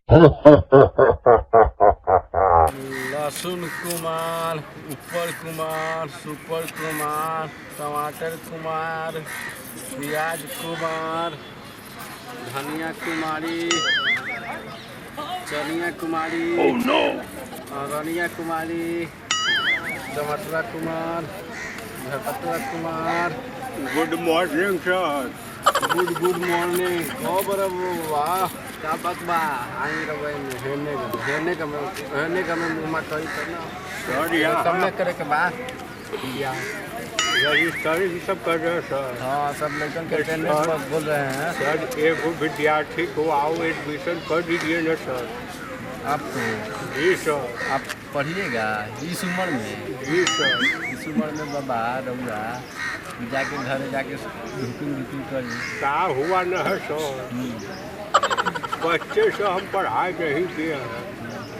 लहसुन कुमार, ऊपर कुमार, सुपर कुमार, टमाटर कुमार, प्याज कुमार, धनिया कुमारी, चनिया कुमारी, Raniya Kumari, Tamatar Kumar, Jhaptara Kumar. Good morning sir. Good morning. वाह क्या बात बा। आई रवे हेरने का मैं मुँह करी करना सर सब यहाँ में करे के बा या रजिस्ट्री सब कर रहे हैं सर। हाँ सब लड़कन के अटेंडेंस बस बोल रहे हैं। सर एक विद्यार्थी को आओ एडमिशन कर दीजिए ना सर। आप जी सर। आप पढ़िएगा इस उम्र में। जी सर। इस उम्र में बाबा रहुआ जाके घर जाके ढुकिंग करी क्या हुआ न है सर। बच्चे से हम पढ़ाई नहीं किए हैं।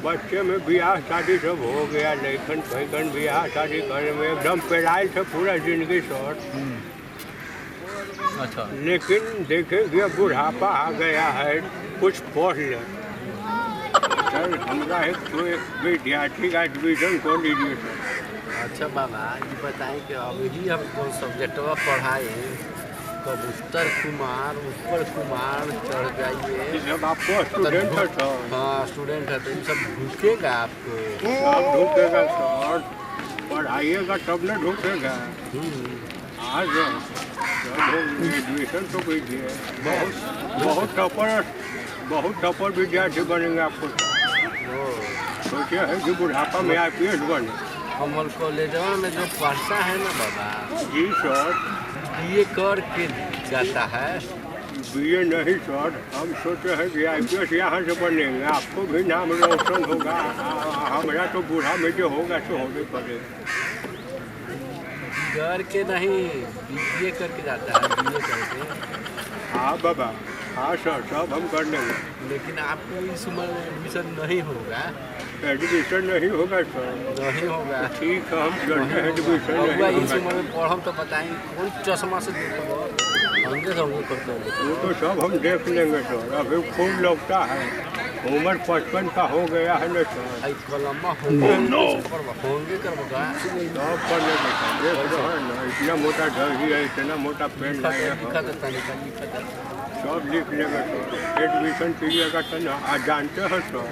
बच्चे में ब्याह शादी सब हो गया। लेकिन फैकन ब्याह शादी करने में एकदम पेराइल थे पूरा जिंदगी सर। अच्छा लेकिन देखेंगे बुढ़ापा आ गया है कुछ पढ़ ले सर। हमारा एक विद्यार्थी का एडमिशन कर लीजिए सर। अच्छा बाबा ये बताएं कि अभी हम कौन सब्जेक्टवा पढ़ाए। कबूतर कुमार, ऊपर कुमार चढ़ जाइए। जब आपको स्टूडेंट है सर। हाँ स्टूडेंट है तो ये सब ढूंढेगा आपको। सब ढूंढेगा सर। पढ़ाइएगा तब न ढूंढेगा। आज एडमिशन तो कीजिए। बहुत टॉपर विद्यार्थी बनेंगे आपको। सोचे है कि बुढ़ापा में IPS बने। हमारे कॉलेजवा में जो पढ़ता है ना बाबा जी सर। BA कर के जाता है। BA नहीं सर। हम सोचे हैं कि IPS यहाँ से बनेंगे। आपको भी नाम रोशन होगा। हमारा तो बूढ़ा में जो होगा तो होने पड़ेगा। कर के नहीं BA करके जाता है। BA करके। हाँ बाबा। हाँ सर सब हम कर लेंगे। लेकिन आपको इस उम्र में एडमिशन नहीं होगा। एडमिशन नहीं होगा सर। नहीं होगा। ठीक है हम करते हैं एडमिशन बउआ नहीं इस होगा। उम्र में पढ़म तो बताएं कौन चश्मा से देखो होंगे करते हैं। वो तो सब हम देख लेंगे सर। अभी खूब लगता है। उम्र 55 का हो गया है ना सर। आई कलमा होंगे करबा सब कर लेंगे सर। देख रहे हैं ना इतना मोटा दर्जी है इतना मोटा पेन लाए हैं। सब लिख लेंगे सर। एडमिशन कीजिएगा तो ना आज जानते हैं सर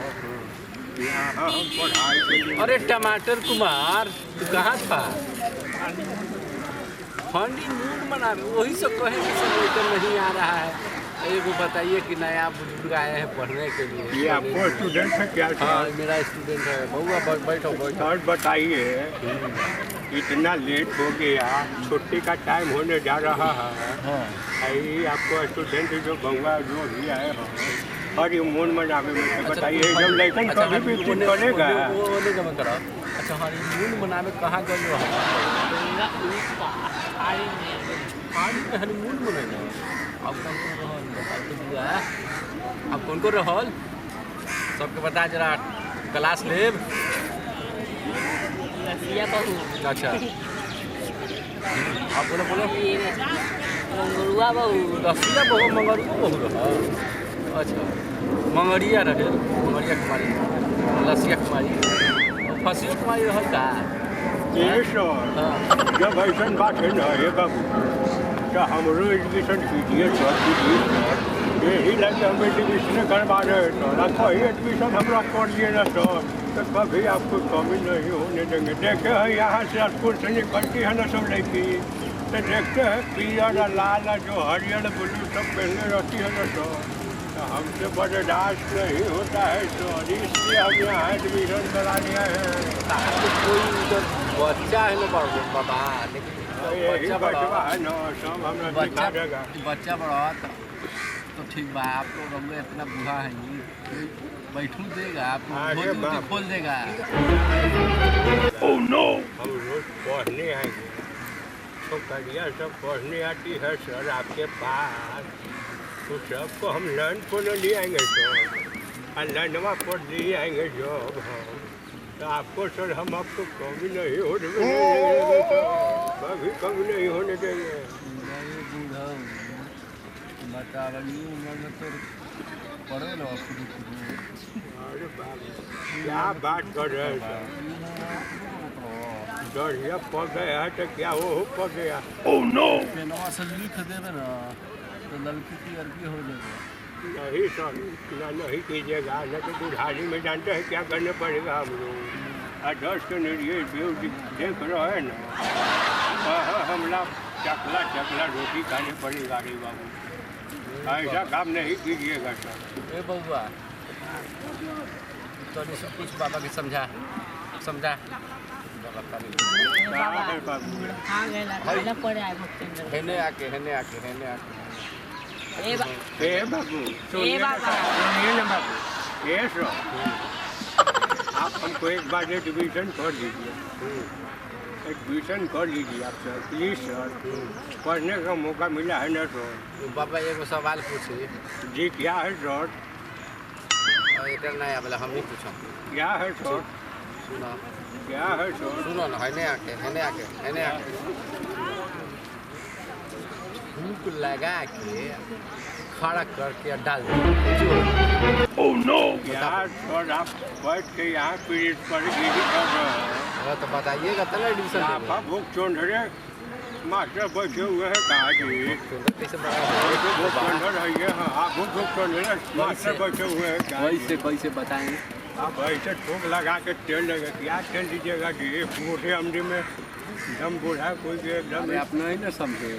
यहाँ हम पढ़ाई के लिए। अरे टमाटर कुमार तू कहाँ था। फंडी मूड मना वही सब कहे कि सब लेकर नहीं आ रहा है। एक बताइए कि नया बुजुर्ग आए हैं पढ़ने के लिए। ये आपको स्टूडेंट है क्या हाँ सर? मेरा स्टूडेंट है। बउआ बैठो सर बताइए इतना लेट हो गया। छुट्टी का टाइम होने जा रहा है। भाई आपको स्टूडेंट जो बउआ जो भी आए हैं और ये मून मनावे में बताइए जब लेकिन कभी भी कुछ बनेगा। अच्छा हाँ मून मनावे कहाँ गए हो। हनीमून मनाने अब कौन को रहल सबके बता जरा क्लास लेब। अच्छा आप बोलो मंगरुआ बहू रसिया बहु मंगरुआ बहु रहा। अच्छा मंगरिया रहे मंगरिया कुमारी लसिया कुमारी फसिया कुमारी रहल का। ये सर जब ऐसा बात है ना ये बाबू तो हमरो एडमिशन कीजिए सर कीजिए सर। यही लगे हम एडमिशन करवा रहे हैं सर। आप वही एडमिशन हमरा कर लिए ना सर तो कभी आपको कमी नहीं होने देंगे। देखे हैं यहाँ से स्कूल से निकलती है ना सब लड़की तो देखते हैं पीला लाल जो हरियर ब्लू सब पहने रहती है ना सर। तो हमसे बर्दाश्त नहीं होता है सर इसलिए हम यहाँ एडमिशन करा लिए हैं। कोई उधर बच्चा है ना बाबा लेकिन यही बचवा है ना सब हमरा दिखा देगा। बच्चा बड़ा तो ठीक बा। आप लोग हमको इतना बूढ़ा है ये बैठू देगा अरे आपको बाप। खोल देगा। Oh no. हम रोज पढ़ने आएंगे तो करिया सब पढ़ने आती है सर आपके पास तो सबको हम लर्न को ले आएंगे सर। लर्नवा पर ले आएंगे जब हम तो आपको सर हम आपको कभी नहीं होने देंगे सर। कभी कभी नहीं होने देंगे। बूढ़ा बताइए उम्र में तो पढ़े लो खुद अरे बाप क्या बात कर रहे हैं सर दरिया पड़ गया है तो क्या वो पड़ गया पेनवा से लिख देवे ना तो लड़की की अरबी हो जाएगा नहीं सर इतना नहीं कीजिएगा न तो बुढ़ारी में जानते हैं क्या करना पड़ेगा हम लोग 10 के लिए देख रहे हैं ना हमला चकला रोटी खानी पड़ेगा रे बाबू ऐसा काम नहीं कीजिएगा सर ए बउआ तो सब कुछ बाबा के समझा बाबा खाली बाबू आ गए खाना पड़े आए भक्तेंद्र हेने आके ए बाबू ए बाबा सुनिए ना बाबू ये सर आप हमको एक बार एडमिशन कर दीजिए एडमिशन कर लीजिए आप सर प्लीज सर पढ़ने का मौका मिला है ना सर बाबा एगो सवाल पूछी जी क्या है सर एक नया वाला हम नहीं पूछा क्या है सर सुनो क्या है सर सुनो ना हेने आके भूख लगा के खड़ा करके डाल दो यार सर आप बैठ के यहाँ पीरियड पर गिरी कर रहे हैं तो बताइएगा तब एडमिशन आपका भूख चोंधरे मास्टर बैठे हुए हैं कहा जी कैसे भूख चोंधर है ये हाँ आप भूख चोंधरे मास्टर बैठे हुए हैं कहा जी? कैसे बताएंगे आप ऐसे ठोक लगा के तेल लगे क्या तेल दीजिएगा जी मोटे अमरी में दम बूढ़ा कोई के एकदम अपना ही ना समझे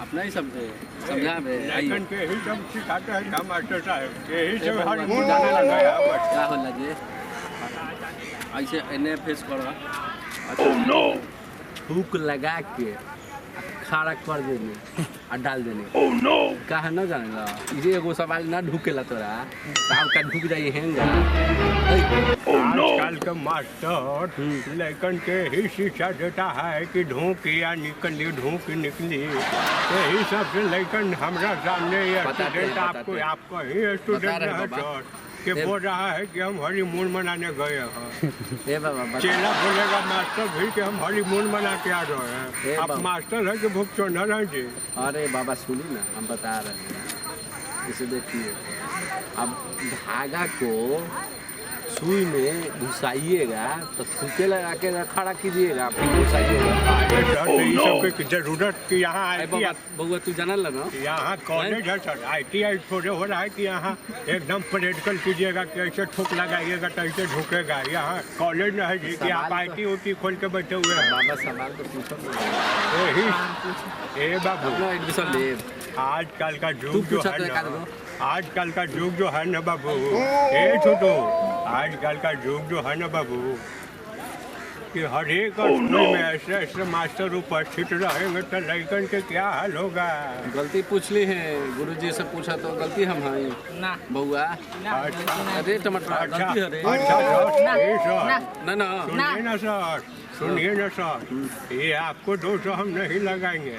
समझा लेकिन के ही सब सिखाते हैं क्या मास्टर साहब यही सब हर मुंह जाने लगा है बस क्या होला जी ऐसे एने फेस करो हुक लगा के खड़ा कर देने और डाल देने कहा न जानेला इसे एगो सवाल ना ढुकेला तोरा ताव का ढुक जाई हेंगा आजकल के मास्टर लेकिन के ही शिक्षा देता है कि ढूंकिया निकली यही सबसे लेकिन हमरा सामने ये स्टूडेंट आपको ही स्टूडेंट है सर कि बोल रहा है कि हम हनीमून मनाने गए हैं ए बाबा चेला बोलेगा मास्टर भी कि हम हनीमून मना के आ रहे हैं आप मास्टर है कि भूख चोंधर है जी अरे बाबा सुनी ना हम बता रहे हैं इसे देखिए अब धागा को सुई में घुसाइएगा तो थूके लगा के खड़ा कीजिएगा फिर घुसाइएगा सबकी जरूरत की यहाँ बउआ तू जानल ना यहाँ कॉलेज है सर ITI थोड़े हो रहा है कि यहाँ एकदम प्रैक्टिकल कीजिएगा कि ऐसे ठोक लगाइएगा तो ऐसे झुकेगा यहाँ कॉलेज न है जी कि आप IT खोल के बैठे हुए हैं बाबा सवाल तो पूछो यही ए बाबू एडमिशन ले आजकल का युग जो है ना आजकल का युग जो है ना बाबू ए छोटो आजकल का युग जो है ना बाबू कि हर एक स्कूल में ऐसे मास्टर उपस्थित रहेंगे तो लड़कन के क्या हाल होगा गलती पूछ ली है गुरुजी से पूछा तो गलती हम हैं ना बउआ अरे टमाटर गलती है रे ना सुनिए ना सर ये आपको 200 हम नहीं लगाएंगे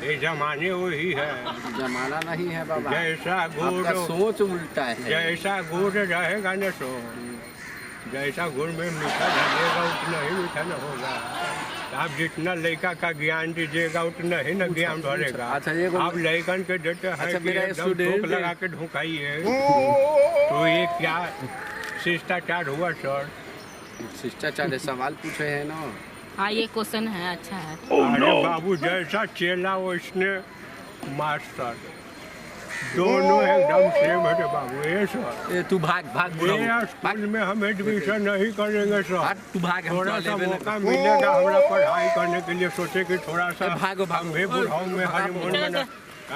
ये जमाने वही है जमाना नहीं है बाबा जैसा गुड़ सोच उल्टा है जैसा गुड़ रहेगा ना सो जैसा गुड़ में मीठा डालिएगा उतना ही मीठा न होगा आप जितना लड़का का ज्ञान दीजिएगा उतना ही न ज्ञान बढ़ेगा आप लड़कन के देते हैं कि एकदम भूख लगा के ढुकाइए तो ये क्या शिष्टाचार हुआ सर शिष्टाचार सवाल पूछे है ना हाँ ये क्वेश्चन है अच्छा है अरे बाबू जैसा चेला वैसने मास्टर दोनों एकदम सेम है बाबू ये सर तू भाग ये स्कूल में हम एडमिशन नहीं करेंगे सर तू भाग थोड़ा सा मौका मिलेगा हमारा पढ़ाई करने के लिए सोचे कि थोड़ा सा भागो भी बुढ़ाऊ में हनीमून मना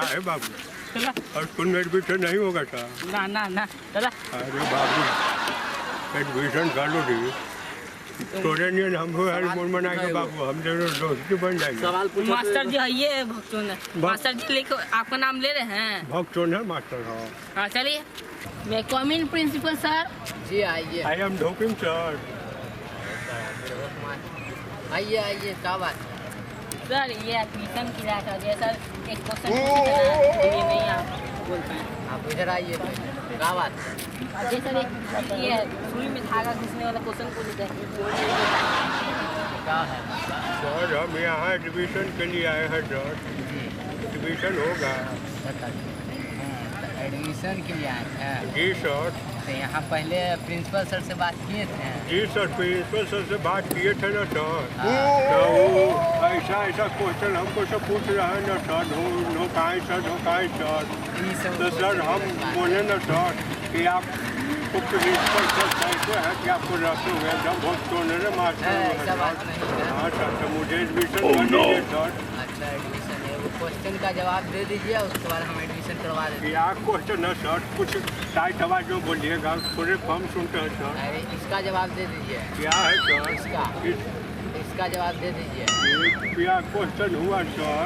है बाबू और स्कूल में एडमिशन नहीं होगा सर ना चला अरे बाबू एडमिशन कर लो जी थोड़े नहीं हम हनीमून मनाएंगे बाबू हम दोनों दोस्ती बन जाएंगे सवाल पूछो मास्टर जी है ये भक्तों मास्टर जी लेके आपका नाम ले रहे हैं भक्तों मास्टर हाँ हाँ चलिए मैं कमिंग प्रिंसिपल सर जी आइए आई एम ढोकिंग सर आइए क्या बात सर ये एडमिशन की रहा था जैसा एक क्वेश्चन ये नहीं आप बोल पाए आप इधर आइए क्या बात जैसा ये सुई में धागा घुसने वाला क्वेश्चन पूछ देते हैं क्या है सर हम यहाँ एडमिशन के लिए आए हैं सर एडमिशन होगा एडमिशन के लिए आए थे। जी सर। तो यहाँ पहले प्रिंसिपल सर से बात किए थे। जी सर, प्रिंसिपल सर से बात किए थे ना सर। हाँ। तो वो ऐसा क्वेश्चन हमको सब पूछ रहे हैं ना सर, ढोकाएँ सर। ये सब तो सर हम बोले ना सर कि आप प्रिंसिपल सर कैसे है कि आपको रखोगे, जब बहुत सोने मास्टर ऐसा बात नहीं है। हाँ सर, तो मुझे एडमिशन कर दीजिए सर। अच्छा एडमिशन है, वो क्वेश्चन का जवाब दे दीजिए, उसके बाद हम एडमिशन करवा देंगे। क्या क्वेश्चन है सर? कुछ टाइट आवाज में बोलिएगा, थोड़े कम सुनते हैं सर। अरे इसका जवाब दे दीजिए। क्या है सर? इसका जवाब दे दीजिए। क्या क्वेश्चन हुआ सर?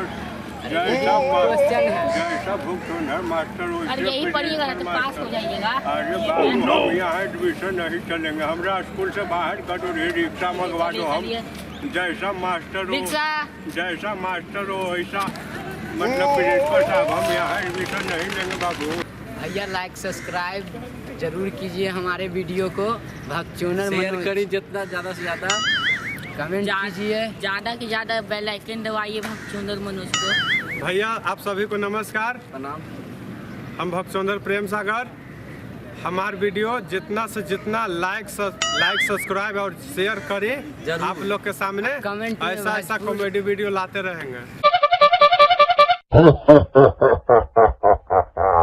क्वेश्चन है। जैसा भुगतान है मास्टर अरे यही पढ़िएगा तो पास हो जाइएगा। अरे बाबू हम यहाँ एडमिशन नहीं चलेंगे, हमरा स्कूल से बाहर कर दो, रिक्शा मंगवा दो। हम जैसा मास्टर हो वैसा मतलब प्रिंसिपल साहब, हम यहाँ एडमिशन नहीं लेंगे बाबू। भैया लाइक सब्सक्राइब जरूर कीजिए हमारे वीडियो को। भक्चोनर शेयर करिए जितना ज़्यादा से ज़्यादा, कमेंट कीजिए, ज़्यादा से ज़्यादा बेल आइकन दबाइए भक्चोंदर मनोज को। भैया आप सभी को नमस्कार। प्रणाम। हम भक्चोंदर प्रेम सागर। हमार वीडियो जितना से जितना लाइक सब्सक्राइब और शेयर करें, आप लोग के सामने कमेंट में ऐसा कॉमेडी वीडियो लाते रहेंगे।